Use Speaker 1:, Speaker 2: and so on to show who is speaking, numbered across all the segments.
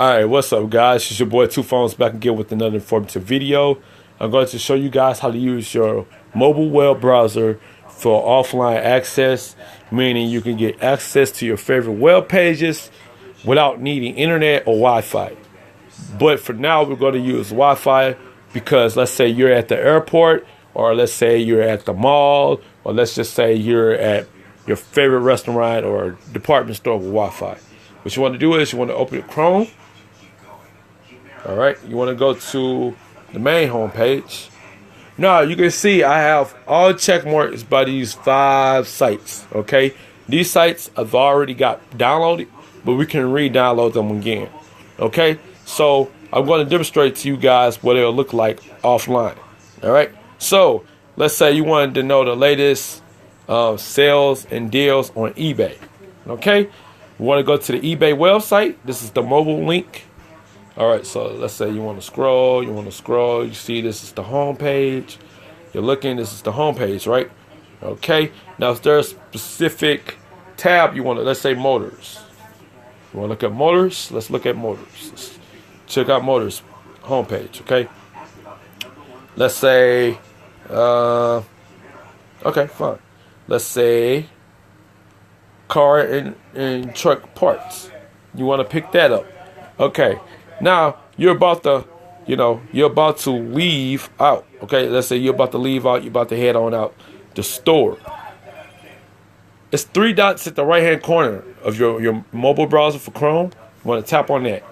Speaker 1: Alright, what's up guys? It's your boy Two Phones back again with another informative video. I'm going to show you guys how to use your mobile web browser for offline access, meaning you can get access to your favorite web pages without needing internet or Wi-Fi. But for now, we're going to use Wi-Fi because let's say you're at the airport, or let's say you're at the mall, or let's just say you're at your favorite restaurant or department store with Wi-Fi. What you want to do is you want to open Chrome. All right, you want to go to the main home page. Now you can see I have all check marks by these 5 sites. Okay, these sites I've already got downloaded, but we can re-download them again. Okay, so I'm going to demonstrate to you guys what it'll look like offline. All right, so let's say you wanted to know the latest sales and deals on eBay. Okay, you want to go to the eBay website. This is the mobile link. All right, so let's say you want to scroll, you see this is the home page. You're looking, this is the home page, right? Okay, now if there's a specific tab you want to, let's say motors. You want to look at motors? Let's look at motors. Let's check out motors home page, okay? Let's say, okay, fine. Let's say car and truck parts. You want to pick that up. Okay. Now you're about to leave out. Okay, let's say you're about to leave out. You're about to head on out the store. It's 3 dots at the right hand corner of your mobile browser for Chrome. You want to tap on that.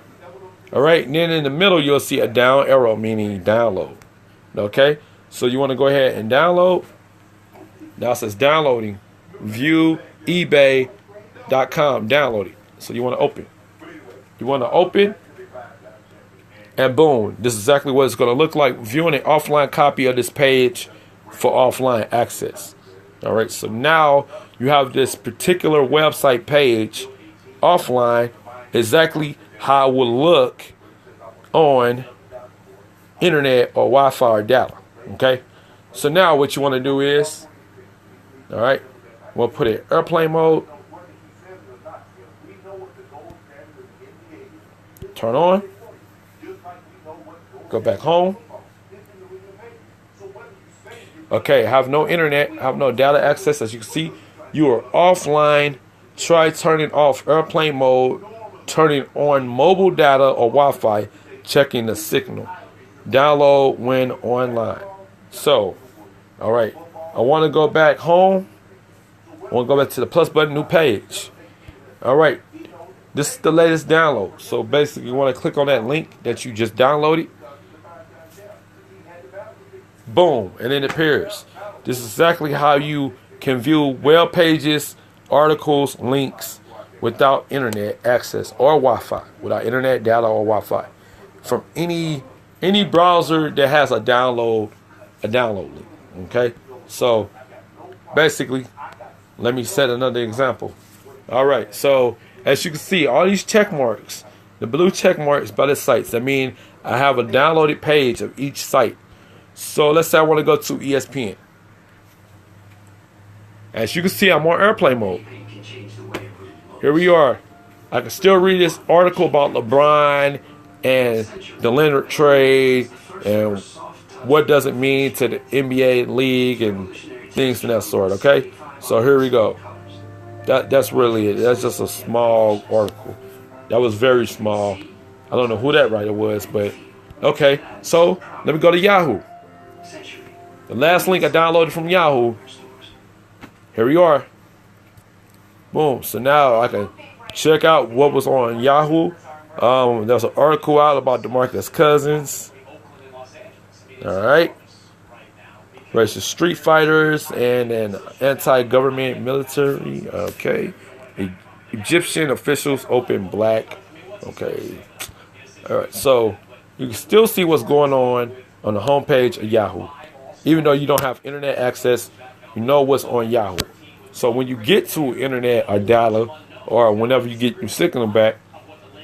Speaker 1: All right, and then in the middle you'll see a down arrow meaning download. Okay, so you want to go ahead and download. Now it says downloading. View ebay.com downloading. So you want to open. You want to open. And boom, this is exactly what it's going to look like, viewing an offline copy of this page for offline access. All right, so now you have this particular website page offline, exactly how it will look on internet or Wi-Fi or data. Okay, so now what you want to do is, all right, we'll put it in airplane mode, turn on. Go back home. Okay, have no internet, have no data access. As you can see, you are offline. Try turning off airplane mode, turning on mobile data or Wi-Fi, checking the signal. Download when online. So, all right, I want to go back home. I want to go back to the plus button, new page. All right, this is the latest download. So basically, you want to click on that link that you just downloaded. Boom, and then it appears. This is exactly how you can view web pages, articles, links without internet access or Wi-Fi, without internet, data, or Wi-Fi, from any browser that has a download link. Okay, so basically, let me set another example. All right, so as you can see, all these check marks, the blue check marks by the sites, that mean I have a downloaded page of each site. So let's say I want to go to ESPN. As you can see, I'm on airplane mode. Here we are. I can still read this article about LeBron and the Leonard trade and what does it mean to the NBA league and things of that sort. Okay, so here we go. That's really it. That's just a small article. That was very small. I don't know who that writer was, but okay. So let me go to Yahoo. The last link I downloaded from Yahoo. Here we are. Boom. So now I can check out what was on Yahoo. There's an article out about DeMarcus Cousins. All right. Versus street fighters and an anti-government military. Okay. Egyptian officials open black. Okay. All right. So you can still see what's going on the homepage of Yahoo. Even though you don't have internet access, you know what's on Yahoo. So when you get to internet or data, or whenever you get your signal back,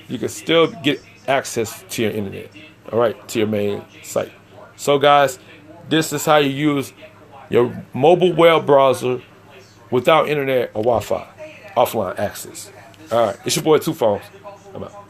Speaker 1: you can still get access to your internet. All right, to your main site. So guys, this is how you use your mobile web browser without internet or Wi-Fi, offline access. All right, it's your boy Two Phones. I'm out.